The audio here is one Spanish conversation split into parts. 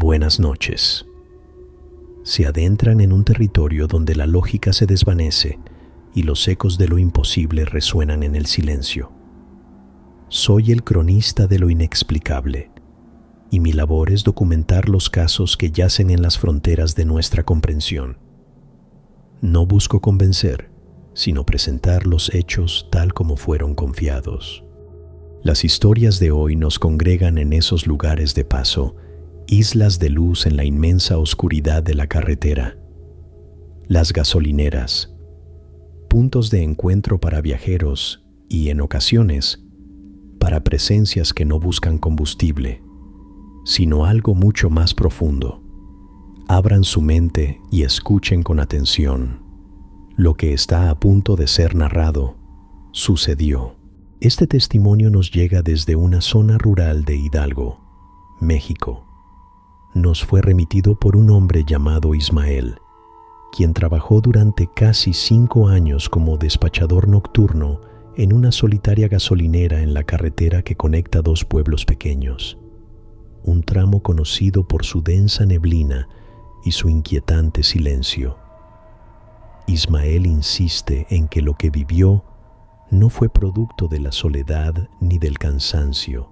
Buenas noches. Se adentran en un territorio donde la lógica se desvanece y los ecos de lo imposible resuenan en el silencio. Soy el cronista de lo inexplicable, y mi labor es documentar los casos que yacen en las fronteras de nuestra comprensión. No busco convencer, sino presentar los hechos tal como fueron confiados. Las historias de hoy nos congregan en esos lugares de paso, islas de luz en la inmensa oscuridad de la carretera. Las gasolineras, puntos de encuentro para viajeros y, en ocasiones, para presencias que no buscan combustible, sino algo mucho más profundo. Abran su mente y escuchen con atención. Lo que está a punto de ser narrado sucedió. Este testimonio nos llega desde una zona rural de Hidalgo, México. Nos fue remitido por un hombre llamado Ismael, quien trabajó durante casi 5 años como despachador nocturno en una solitaria gasolinera en la carretera que conecta dos pueblos pequeños, un tramo conocido por su densa neblina y su inquietante silencio. Ismael insiste en que lo que vivió no fue producto de la soledad ni del cansancio,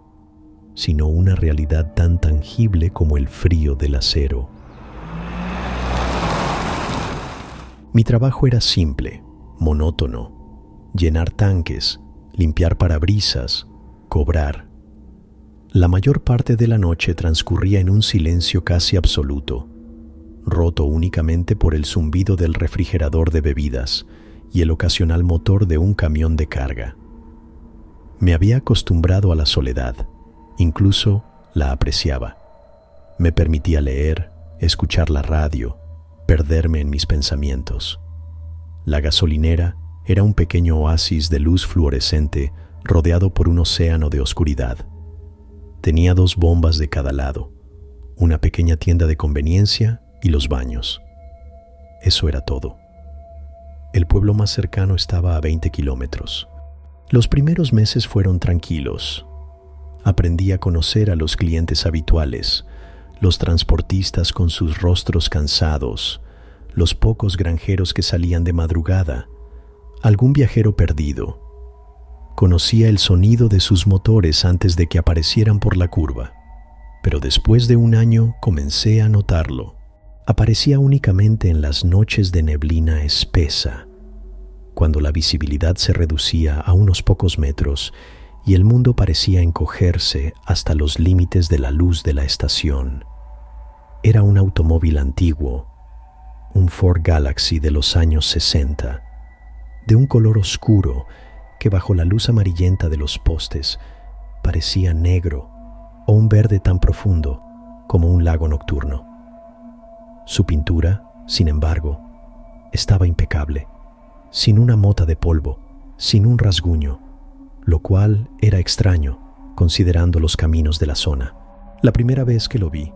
sino una realidad tan tangible como el frío del acero. Mi trabajo era simple, monótono: llenar tanques, limpiar parabrisas, cobrar. La mayor parte de la noche transcurría en un silencio casi absoluto, roto únicamente por el zumbido del refrigerador de bebidas y el ocasional motor de un camión de carga. Me había acostumbrado a la soledad, incluso la apreciaba. Me permitía leer, escuchar la radio, perderme en mis pensamientos. La gasolinera era un pequeño oasis de luz fluorescente rodeado por un océano de oscuridad. Tenía 2 bombas de cada lado, una pequeña tienda de conveniencia y los baños. Eso era todo. El pueblo más cercano estaba a 20 kilómetros. Los primeros meses fueron tranquilos. Aprendí a conocer a los clientes habituales, los transportistas con sus rostros cansados, los pocos granjeros que salían de madrugada, algún viajero perdido. Conocía el sonido de sus motores antes de que aparecieran por la curva, pero después de 1 año comencé a notarlo. Aparecía únicamente en las noches de neblina espesa, cuando la visibilidad se reducía a unos pocos metros y el mundo parecía encogerse hasta los límites de la luz de la estación. Era un automóvil antiguo, un Ford Galaxy de los años 60, de un color oscuro que bajo la luz amarillenta de los postes parecía negro o un verde tan profundo como un lago nocturno. Su pintura, sin embargo, estaba impecable, sin una mota de polvo, sin un rasguño, lo cual era extraño considerando los caminos de la zona. La primera vez que lo vi,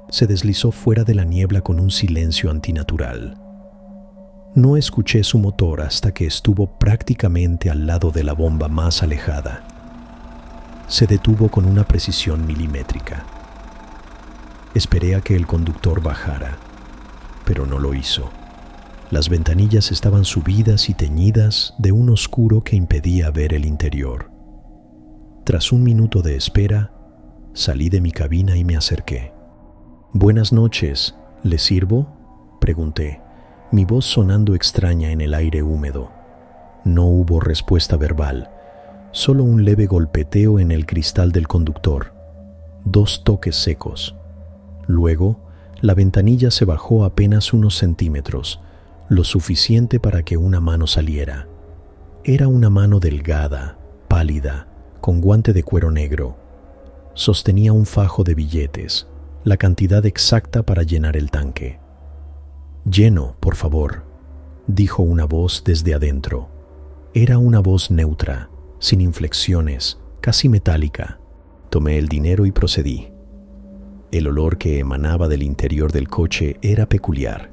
se deslizó fuera de la niebla con un silencio antinatural. No escuché su motor hasta que estuvo prácticamente al lado de la bomba más alejada. Se detuvo con una precisión milimétrica. Esperé a que el conductor bajara, pero no lo hizo. Las ventanillas estaban subidas y teñidas de un oscuro que impedía ver el interior. Tras 1 minuto de espera, salí de mi cabina y me acerqué. «Buenas noches, ¿le sirvo?», pregunté, mi voz sonando extraña en el aire húmedo. No hubo respuesta verbal, solo un leve golpeteo en el cristal del conductor, 2 toques secos. Luego, la ventanilla se bajó apenas unos centímetros, lo suficiente para que una mano saliera. Era una mano delgada, pálida, con guante de cuero negro. Sostenía un fajo de billetes, la cantidad exacta para llenar el tanque. «Lleno, por favor», dijo una voz desde adentro. Era una voz neutra, sin inflexiones, casi metálica. Tomé el dinero y procedí. El olor que emanaba del interior del coche era peculiar.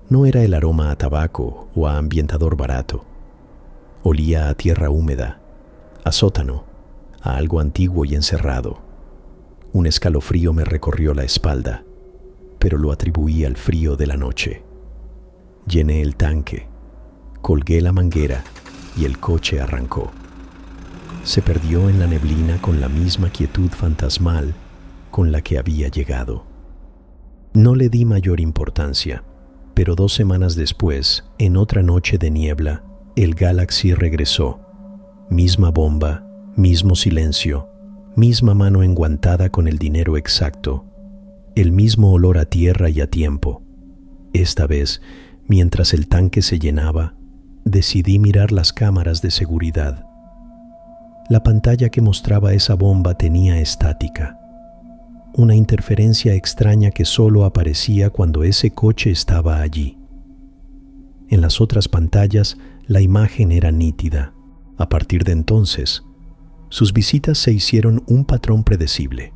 No era el aroma a tabaco o a ambientador barato. Olía a tierra húmeda, a sótano, a algo antiguo y encerrado. Un escalofrío me recorrió la espalda, pero lo atribuí al frío de la noche. Llené el tanque, colgué la manguera y el coche arrancó. Se perdió en la neblina con la misma quietud fantasmal con la que había llegado. No le di mayor importancia, pero 2 semanas después, en otra noche de niebla, el Galaxy regresó. Misma bomba, mismo silencio, misma mano enguantada con el dinero exacto, el mismo olor a tierra y a tiempo. Esta vez, mientras el tanque se llenaba, decidí mirar las cámaras de seguridad. La pantalla que mostraba esa bomba tenía estática, una interferencia extraña que solo aparecía cuando ese coche estaba allí. En las otras pantallas, la imagen era nítida. A partir de entonces, sus visitas se hicieron un patrón predecible.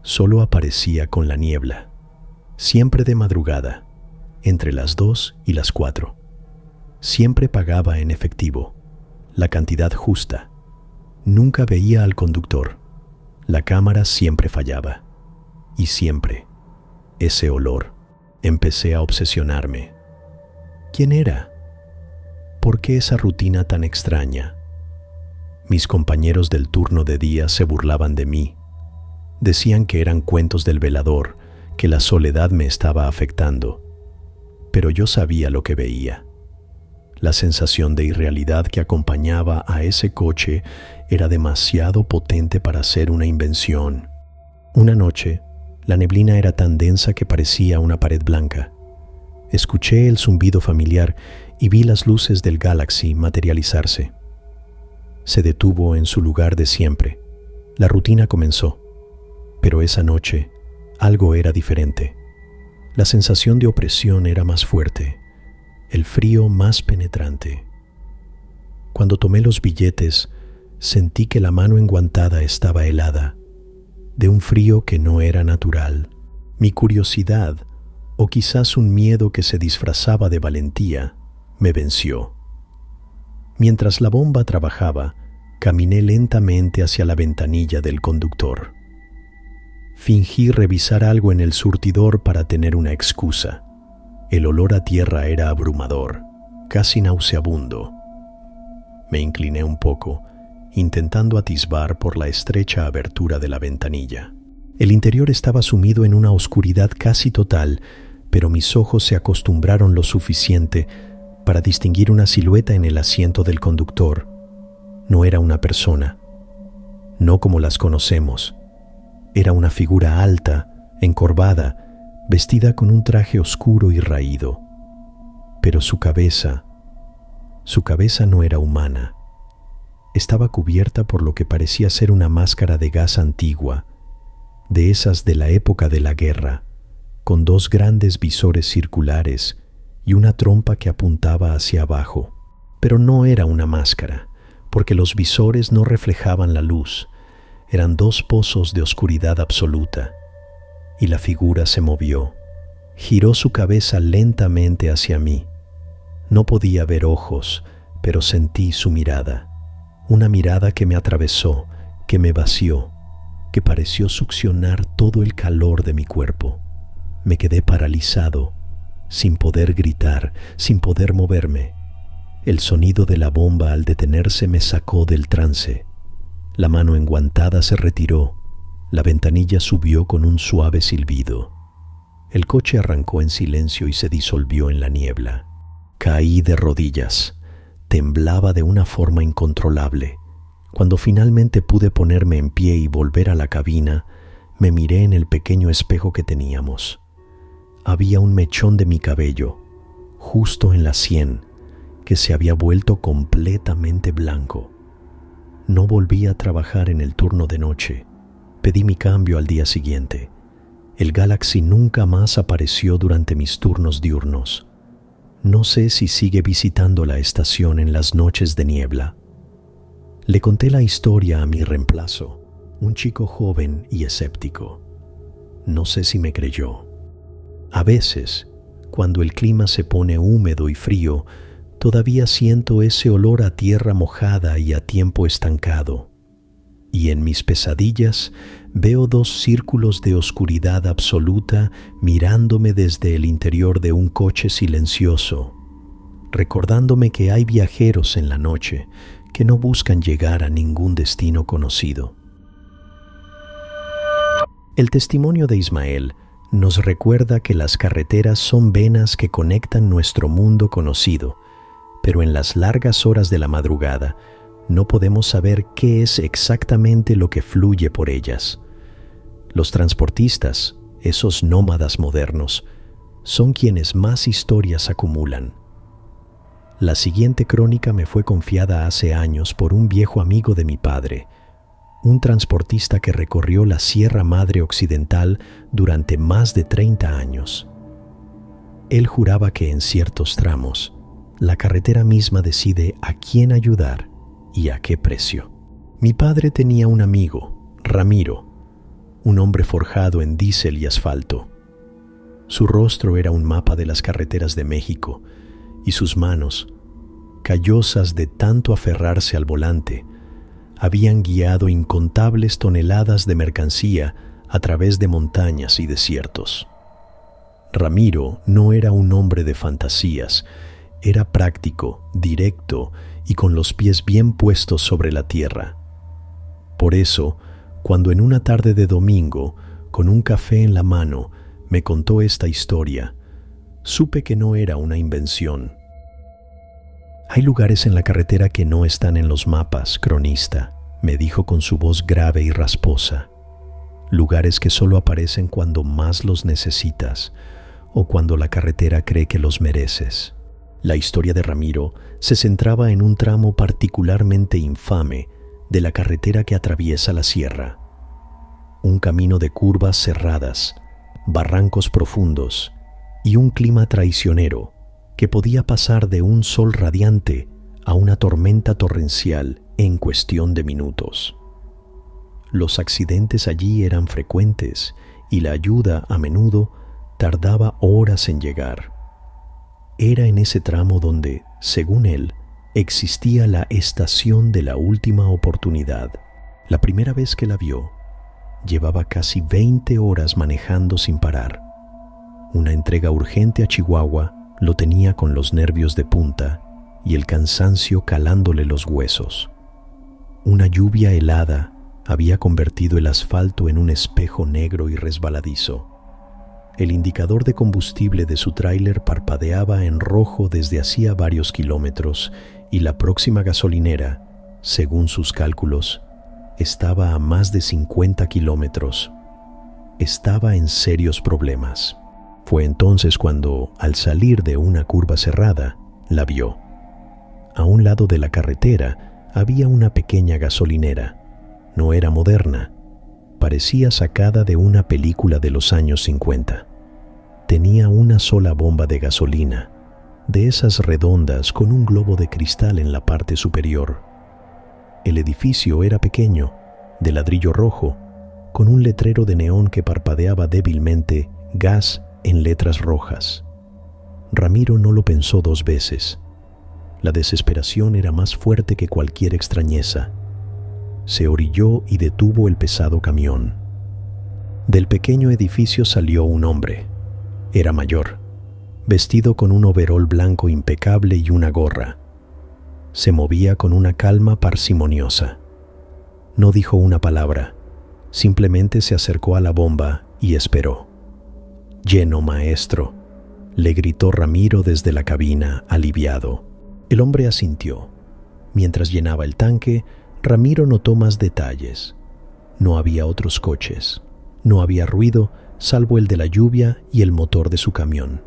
Solo aparecía con la niebla, siempre de madrugada, entre las 2 y las 4. Siempre pagaba en efectivo, la cantidad justa. Nunca veía al conductor. La cámara siempre fallaba. Y siempre, ese olor. Empecé a obsesionarme. ¿Quién era? ¿Por qué esa rutina tan extraña? Mis compañeros del turno de día se burlaban de mí. Decían que eran cuentos del velador, que la soledad me estaba afectando. Pero yo sabía lo que veía. La sensación de irrealidad que acompañaba a ese coche era demasiado potente para ser una invención. Una noche, la neblina era tan densa que parecía una pared blanca. Escuché el zumbido familiar y vi las luces del Galaxy materializarse. Se detuvo en su lugar de siempre. La rutina comenzó. Pero esa noche, algo era diferente. La sensación de opresión era más fuerte, el frío más penetrante. Cuando tomé los billetes, sentí que la mano enguantada estaba helada, de un frío que no era natural. Mi curiosidad, o quizás un miedo que se disfrazaba de valentía, me venció. Mientras la bomba trabajaba, caminé lentamente hacia la ventanilla del conductor. Fingí revisar algo en el surtidor para tener una excusa. El olor a tierra era abrumador, casi nauseabundo. Me incliné un poco, intentando atisbar por la estrecha abertura de la ventanilla. El interior estaba sumido en una oscuridad casi total, pero mis ojos se acostumbraron lo suficiente para distinguir una silueta en el asiento del conductor. No era una persona, no como las conocemos. Era una figura alta, encorvada, vestida con un traje oscuro y raído. Pero su cabeza no era humana. Estaba cubierta por lo que parecía ser una máscara de gas antigua, de esas de la época de la guerra, con 2 grandes visores circulares y una trompa que apuntaba hacia abajo. Pero no era una máscara, porque los visores no reflejaban la luz. Eran 2 pozos de oscuridad absoluta. Y la figura se movió. Giró su cabeza lentamente hacia mí. No podía ver ojos, pero sentí su mirada. Una mirada que me atravesó, que me vació, que pareció succionar todo el calor de mi cuerpo. Me quedé paralizado, sin poder gritar, sin poder moverme. El sonido de la bomba al detenerse me sacó del trance. La mano enguantada se retiró. La ventanilla subió con un suave silbido. El coche arrancó en silencio y se disolvió en la niebla. Caí de rodillas. Temblaba de una forma incontrolable. Cuando finalmente pude ponerme en pie y volver a la cabina, me miré en el pequeño espejo que teníamos. Había un mechón de mi cabello, justo en la sien, que se había vuelto completamente blanco. No volví a trabajar en el turno de noche. Pedí mi cambio al día siguiente. El Galaxy nunca más apareció durante mis turnos diurnos. No sé si sigue visitando la estación en las noches de niebla. Le conté la historia a mi reemplazo, un chico joven y escéptico. No sé si me creyó. A veces, cuando el clima se pone húmedo y frío, todavía siento ese olor a tierra mojada y a tiempo estancado. y en mis pesadillas veo dos círculos de oscuridad absoluta mirándome desde el interior de un coche silencioso, recordándome que hay viajeros en la noche que no buscan llegar a ningún destino conocido. El testimonio de Ismael nos recuerda que las carreteras son venas que conectan nuestro mundo conocido, pero en las largas horas de la madrugada no podemos saber qué es exactamente lo que fluye por ellas. Los transportistas, esos nómadas modernos, son quienes más historias acumulan. La siguiente crónica me fue confiada hace años por un viejo amigo de mi padre, un transportista que recorrió la Sierra Madre Occidental durante más de 30 años. Él juraba que en ciertos tramos, la carretera misma decide a quién ayudar y a qué precio. Mi padre tenía un amigo, Ramiro, un hombre forjado en diésel y asfalto. Su rostro era un mapa de las carreteras de México y sus manos, callosas de tanto aferrarse al volante, habían guiado incontables toneladas de mercancía a través de montañas y desiertos. Ramiro no era un hombre de fantasías, era práctico, directo y con los pies bien puestos sobre la tierra. Por eso, cuando en una tarde de domingo, con un café en la mano, me contó esta historia, supe que no era una invención. Hay lugares en la carretera que no están en los mapas, cronista, me dijo con su voz grave y rasposa. Lugares que solo aparecen cuando más los necesitas o cuando la carretera cree que los mereces. La historia de Ramiro se centraba en un tramo particularmente infame de la carretera que atraviesa la sierra. Un camino de curvas cerradas, barrancos profundos y un clima traicionero que podía pasar de un sol radiante a una tormenta torrencial en cuestión de minutos. Los accidentes allí eran frecuentes y la ayuda a menudo tardaba horas en llegar. Era en ese tramo donde, según él, existía la estación de la última oportunidad. La primera vez que la vio, llevaba casi 20 horas manejando sin parar. Una entrega urgente a Chihuahua lo tenía con los nervios de punta y el cansancio calándole los huesos. Una lluvia helada había convertido el asfalto en un espejo negro y resbaladizo. El indicador de combustible de su tráiler parpadeaba en rojo desde hacía varios kilómetros y la próxima gasolinera, según sus cálculos, estaba a más de 50 kilómetros. Estaba en serios problemas. Fue entonces cuando, al salir de una curva cerrada, la vio. A un lado de la carretera había una pequeña gasolinera. No era moderna. Parecía sacada de una película de los años 50. Tenía una sola bomba de gasolina, de esas redondas con un globo de cristal en la parte superior. El edificio era pequeño, de ladrillo rojo, con un letrero de neón que parpadeaba débilmente gas en letras rojas. Ramiro no lo pensó dos veces. La desesperación era más fuerte que cualquier extrañeza. Se orilló y detuvo el pesado camión. Del pequeño edificio salió un hombre. Era mayor, vestido con un overol blanco impecable y una gorra. Se movía con una calma parsimoniosa. No dijo una palabra, simplemente se acercó a la bomba y esperó. «Lleno, maestro», le gritó Ramiro desde la cabina, aliviado. El hombre asintió. Mientras llenaba el tanque, Ramiro notó más detalles. No había otros coches. No había ruido, salvo el de la lluvia y el motor de su camión.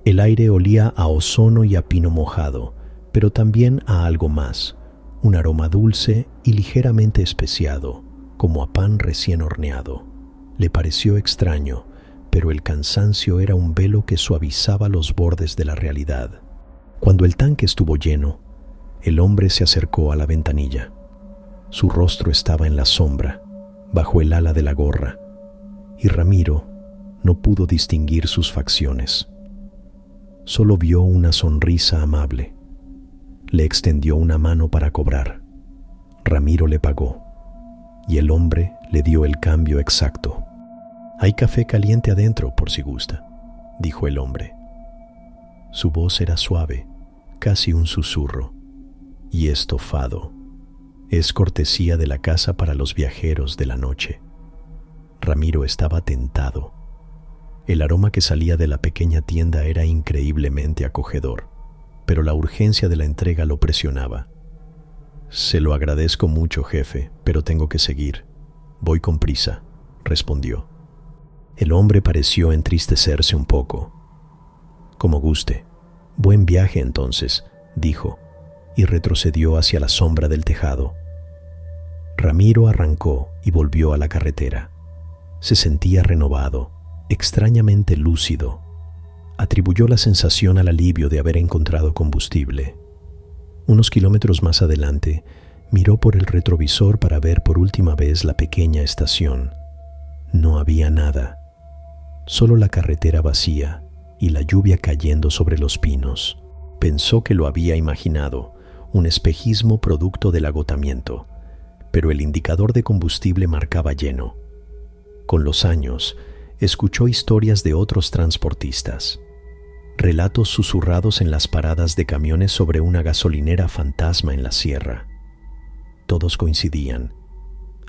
El aire olía a ozono y a pino mojado, pero también a algo más, un aroma dulce y ligeramente especiado, como a pan recién horneado. Le pareció extraño, pero el cansancio era un velo que suavizaba los bordes de la realidad. Cuando el tanque estuvo lleno, el hombre se acercó a la ventanilla. Su rostro estaba en la sombra, bajo el ala de la gorra, y Ramiro no pudo distinguir sus facciones. Solo vio una sonrisa amable. Le extendió una mano para cobrar. Ramiro le pagó. y el hombre le dio el cambio exacto. «Hay café caliente adentro por si gusta», dijo el hombre. Su voz era suave, casi un susurro, y estofado. Es cortesía de la casa para los viajeros de la noche. Ramiro estaba tentado. El aroma que salía de la pequeña tienda era increíblemente acogedor, pero la urgencia de la entrega lo presionaba. «Se lo agradezco mucho, jefe, pero tengo que seguir. Voy con prisa», respondió. El hombre pareció entristecerse un poco. «Como guste. Buen viaje entonces», dijo, y retrocedió hacia la sombra del tejado. Ramiro arrancó y volvió a la carretera. Se sentía renovado, extrañamente lúcido. Atribuyó la sensación al alivio de haber encontrado combustible. Unos kilómetros más adelante, miró por el retrovisor para ver por última vez la pequeña estación. No había nada, solo la carretera vacía y la lluvia cayendo sobre los pinos. Pensó que lo había imaginado, un espejismo producto del agotamiento, pero el indicador de combustible marcaba lleno. Con los años, escuchó historias de otros transportistas, relatos susurrados en las paradas de camiones sobre una gasolinera fantasma en la sierra. Todos coincidían.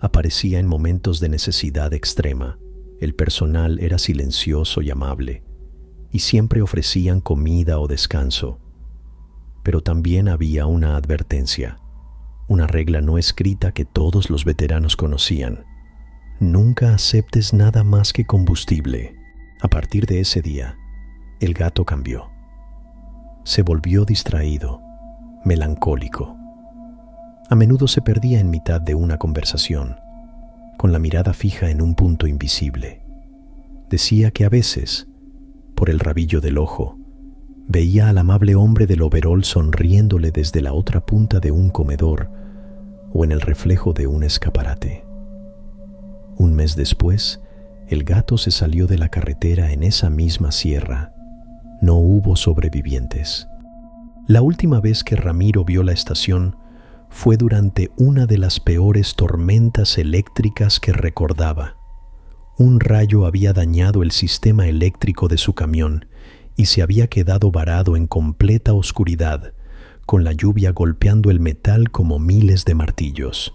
Aparecía en momentos de necesidad extrema. El personal era silencioso y amable, y siempre ofrecían comida o descanso. Pero también había una advertencia, una regla no escrita que todos los veteranos conocían. Nunca aceptes nada más que combustible. A partir de ese día, el gato cambió. Se volvió distraído, melancólico. A menudo se perdía en mitad de una conversación, con la mirada fija en un punto invisible. Decía que a veces, por el rabillo del ojo, veía al amable hombre del overol sonriéndole desde la otra punta de un comedor o en el reflejo de un escaparate. Un mes después, el gato se salió de la carretera en esa misma sierra. No hubo sobrevivientes. La última vez que Ramiro vio la estación fue durante una de las peores tormentas eléctricas que recordaba. Un rayo había dañado el sistema eléctrico de su camión y se había quedado varado en completa oscuridad, con la lluvia golpeando el metal como miles de martillos.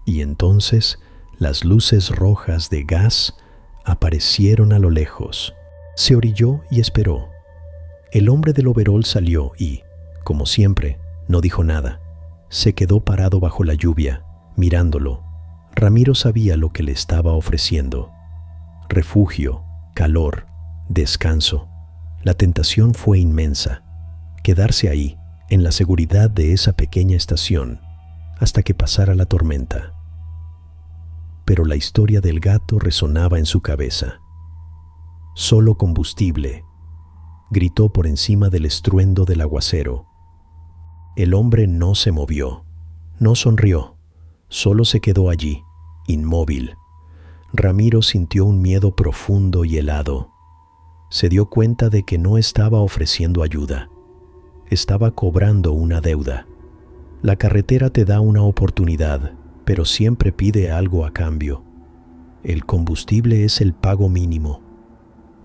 Y entonces las luces rojas de gas aparecieron a lo lejos. Se orilló y esperó. El hombre del overol salió y, como siempre, no dijo nada. Se quedó parado bajo la lluvia, mirándolo. Ramiro sabía lo que le estaba ofreciendo: refugio, calor, descanso. La tentación fue inmensa. Quedarse ahí, en la seguridad de esa pequeña estación, hasta que pasara la tormenta. Pero la historia del gato resonaba en su cabeza. «Solo combustible», gritó por encima del estruendo del aguacero. El hombre no se movió, no sonrió, solo se quedó allí, inmóvil. Ramiro sintió un miedo profundo y helado. Se dio cuenta de que no estaba ofreciendo ayuda, estaba cobrando una deuda. La carretera te da una oportunidad, pero siempre pide algo a cambio. El combustible es el pago mínimo.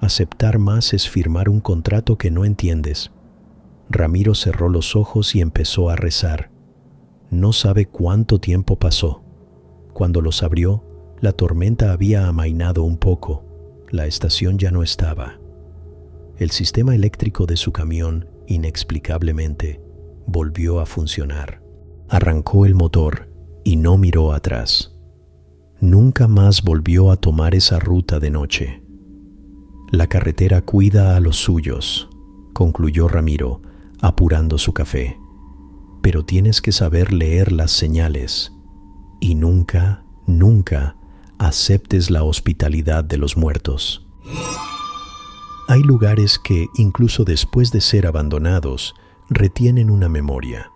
Aceptar más es firmar un contrato que no entiendes. Ramiro cerró los ojos y empezó a rezar. No sabe cuánto tiempo pasó. Cuando los abrió, la tormenta había amainado un poco. La estación ya no estaba. El sistema eléctrico de su camión, inexplicablemente, volvió a funcionar. Arrancó el motor y no miró atrás. Nunca más volvió a tomar esa ruta de noche. La carretera cuida a los suyos, concluyó Ramiro, apurando su café. Pero tienes que saber leer las señales y nunca, nunca aceptes la hospitalidad de los muertos. Hay lugares que, incluso después de ser abandonados, retienen una memoria.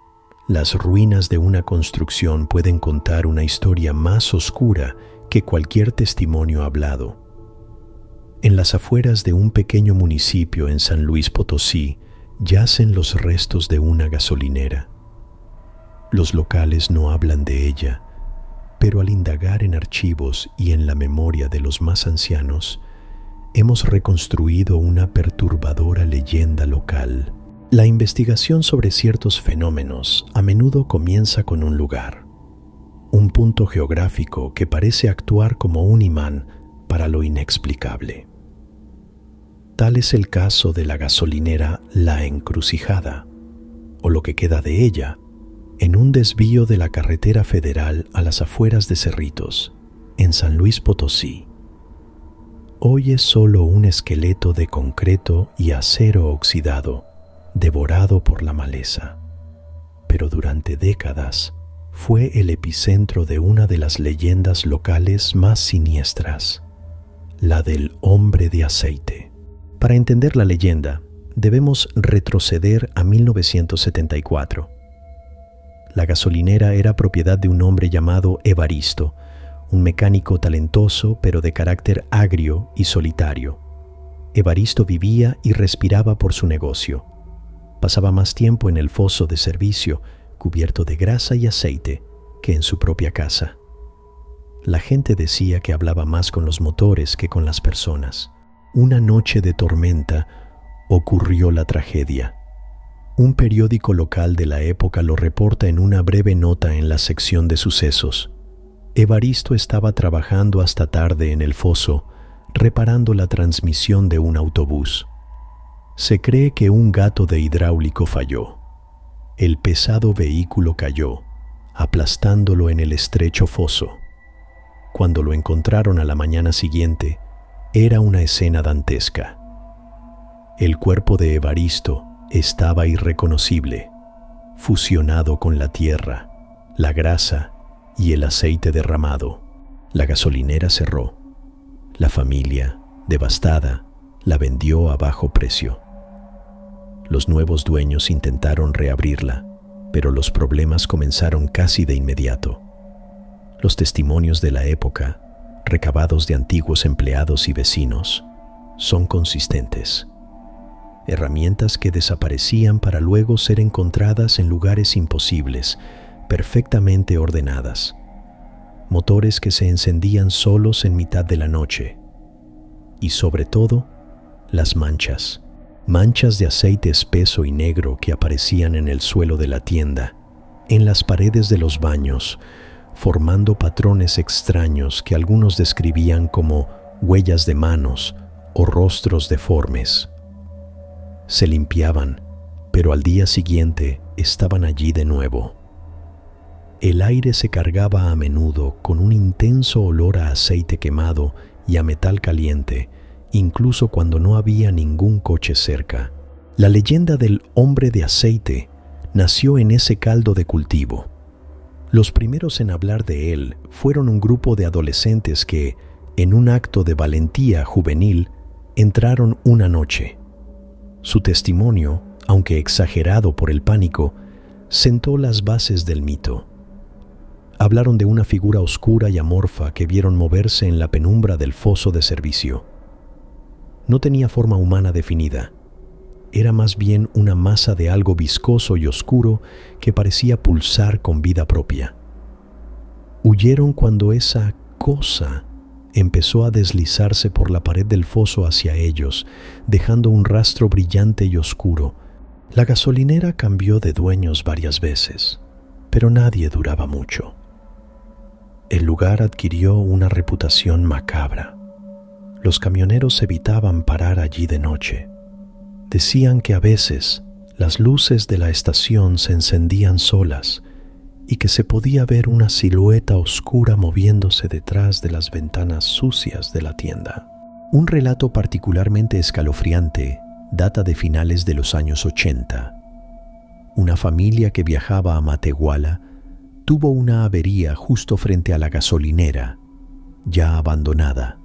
Las ruinas de una construcción pueden contar una historia más oscura que cualquier testimonio hablado. En las afueras de un pequeño municipio en San Luis Potosí yacen los restos de una gasolinera. Los locales no hablan de ella, Pero al indagar en archivos y en la memoria de los más ancianos, hemos reconstruido una perturbadora leyenda local. La investigación sobre ciertos fenómenos a menudo comienza con un lugar, un punto geográfico que parece actuar como un imán para lo inexplicable. Tal es el caso de la gasolinera La Encrucijada, o lo que queda de ella, en un desvío de la carretera federal a las afueras de Cerritos, en San Luis Potosí. Hoy es solo un esqueleto de concreto y acero oxidado, devorado por la maleza. Pero durante décadas fue el epicentro de una de las leyendas locales más siniestras, la del hombre de aceite. Para entender la leyenda, debemos retroceder a 1974. La gasolinera era propiedad de un hombre llamado Evaristo, un mecánico talentoso pero de carácter agrio y solitario. Evaristo vivía y respiraba por su negocio. Pasaba más tiempo en el foso de servicio, cubierto de grasa y aceite, que en su propia casa. La gente decía que hablaba más con los motores que con las personas. Una noche de tormenta ocurrió la tragedia. Un periódico local de la época lo reporta en una breve nota en la sección de sucesos. Evaristo estaba trabajando hasta tarde en el foso, reparando la transmisión de un autobús. Se cree que un gato de hidráulico falló. El pesado vehículo cayó, aplastándolo en el estrecho foso. Cuando lo encontraron a la mañana siguiente, era una escena dantesca. El cuerpo de Evaristo estaba irreconocible, fusionado con la tierra, la grasa y el aceite derramado. La gasolinera cerró. La familia, devastada, la vendió a bajo precio. Los nuevos dueños intentaron reabrirla, pero los problemas comenzaron casi de inmediato. Los testimonios de la época, recabados de antiguos empleados y vecinos, son consistentes. Herramientas que desaparecían para luego ser encontradas en lugares imposibles, perfectamente ordenadas. Motores que se encendían solos en mitad de la noche. Y sobre todo, las manchas de aceite espeso y negro que aparecían en el suelo de la tienda, en las paredes de los baños, formando patrones extraños que algunos describían como huellas de manos o rostros deformes. Se limpiaban, pero al día siguiente estaban allí de nuevo. El aire se cargaba a menudo con un intenso olor a aceite quemado y a metal caliente, incluso cuando no había ningún coche cerca. La leyenda del hombre de aceite nació en ese caldo de cultivo. Los primeros en hablar de él fueron un grupo de adolescentes que, en un acto de valentía juvenil, entraron una noche. Su testimonio, aunque exagerado por el pánico, sentó las bases del mito. Hablaron de una figura oscura y amorfa que vieron moverse en la penumbra del foso de servicio. No tenía forma humana definida. Era más bien una masa de algo viscoso y oscuro que parecía pulsar con vida propia. Huyeron cuando esa cosa empezó a deslizarse por la pared del foso hacia ellos, dejando un rastro brillante y oscuro. La gasolinera cambió de dueños varias veces, pero nadie duraba mucho. El lugar adquirió una reputación macabra. Los camioneros evitaban parar allí de noche. Decían que a veces las luces de la estación se encendían solas y que se podía ver una silueta oscura moviéndose detrás de las ventanas sucias de la tienda. Un relato particularmente escalofriante data de finales de los años 80. Una familia que viajaba a Matehuala tuvo una avería justo frente a la gasolinera, ya abandonada.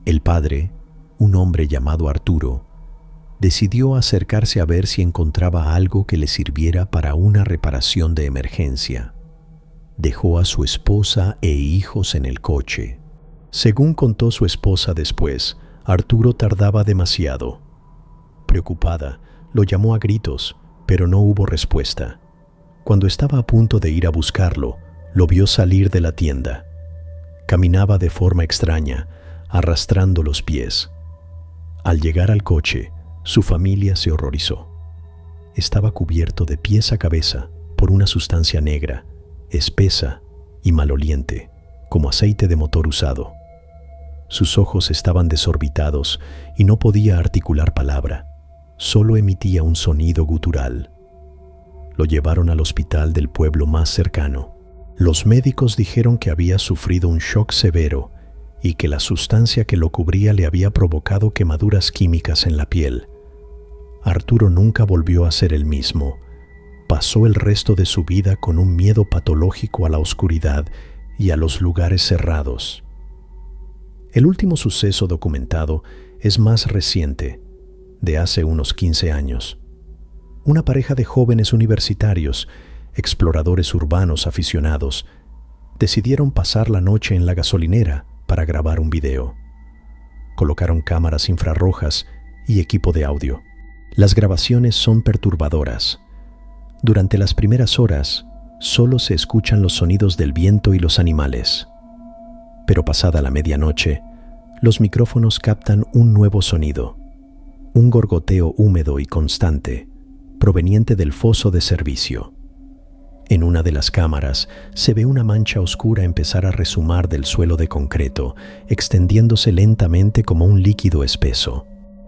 El padre, un hombre llamado Arturo, decidió acercarse a ver si encontraba algo que le sirviera para una reparación de emergencia. Dejó a su esposa e hijos en el coche. Según contó su esposa después, Arturo tardaba demasiado. Preocupada, lo llamó a gritos, pero no hubo respuesta. Cuando estaba a punto de ir a buscarlo, lo vio salir de la tienda. Caminaba de forma extraña, arrastrando los pies. Al llegar al coche, su familia se horrorizó. Estaba cubierto de pies a cabeza por una sustancia negra, espesa y maloliente, como aceite de motor usado. Sus ojos estaban desorbitados y no podía articular palabra, solo emitía un sonido gutural. Lo llevaron al hospital del pueblo más cercano. Los médicos dijeron que había sufrido un shock severo y que la sustancia que lo cubría le había provocado quemaduras químicas en la piel. Arturo nunca volvió a ser el mismo. Pasó el resto de su vida con un miedo patológico a la oscuridad y a los lugares cerrados. El último suceso documentado es más reciente, de hace unos 15 años. Una pareja de jóvenes universitarios, exploradores urbanos aficionados, decidieron pasar la noche en la gasolinera para grabar un video. Colocaron cámaras infrarrojas y equipo de audio. Las grabaciones son perturbadoras. Durante las primeras horas, solo se escuchan los sonidos del viento y los animales. Pero pasada la medianoche, los micrófonos captan un nuevo sonido, un gorgoteo húmedo y constante, proveniente del foso de servicio. En una de las cámaras se ve una mancha oscura empezar a resumar del suelo de concreto, extendiéndose lentamente como un líquido espeso.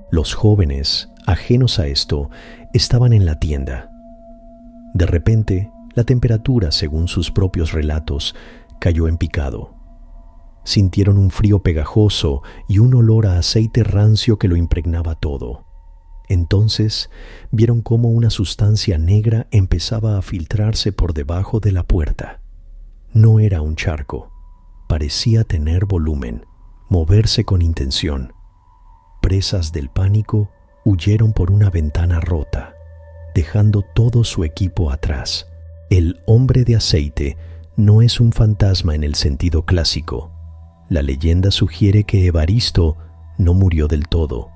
Los jóvenes, ajenos a esto, estaban en la tienda. De repente, la temperatura, según sus propios relatos, cayó en picado. Sintieron un frío pegajoso y un olor a aceite rancio que lo impregnaba todo. Entonces vieron cómo una sustancia negra empezaba a filtrarse por debajo de la puerta. No era un charco. Parecía tener volumen, moverse con intención. Presas del pánico, huyeron por una ventana rota, dejando todo su equipo atrás. El hombre de aceite no es un fantasma en el sentido clásico. La leyenda sugiere que Evaristo no murió del todo.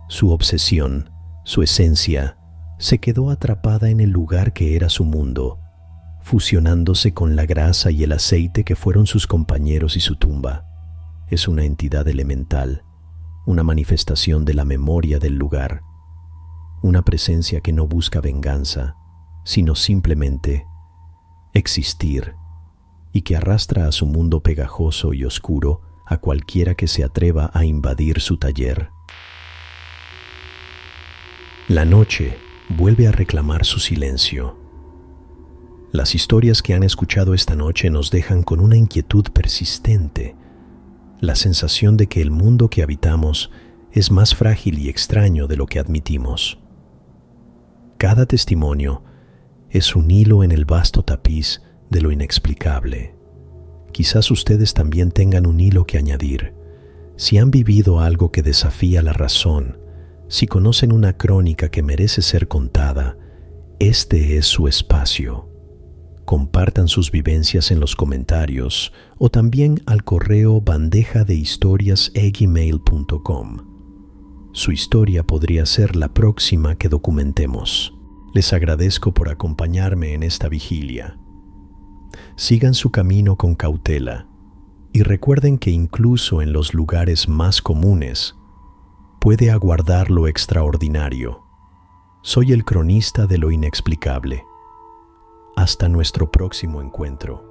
Su obsesión, su esencia, se quedó atrapada en el lugar que era su mundo, fusionándose con la grasa y el aceite que fueron sus compañeros y su tumba. Es una entidad elemental, una manifestación de la memoria del lugar, una presencia que no busca venganza, sino simplemente existir, y que arrastra a su mundo pegajoso y oscuro a cualquiera que se atreva a invadir su taller. La noche vuelve a reclamar su silencio. Las historias que han escuchado esta noche nos dejan con una inquietud persistente, la sensación de que el mundo que habitamos es más frágil y extraño de lo que admitimos. Cada testimonio es un hilo en el vasto tapiz de lo inexplicable. Quizás ustedes también tengan un hilo que añadir. Si han vivido algo que desafía la razón, si conocen una crónica que merece ser contada, este es su espacio. Compartan sus vivencias en los comentarios o también al correo bandejadehistorias@gmail.com. Su historia podría ser la próxima que documentemos. Les agradezco por acompañarme en esta vigilia. Sigan su camino con cautela y recuerden que incluso en los lugares más comunes puede aguardar lo extraordinario. Soy el cronista de lo inexplicable. Hasta nuestro próximo encuentro.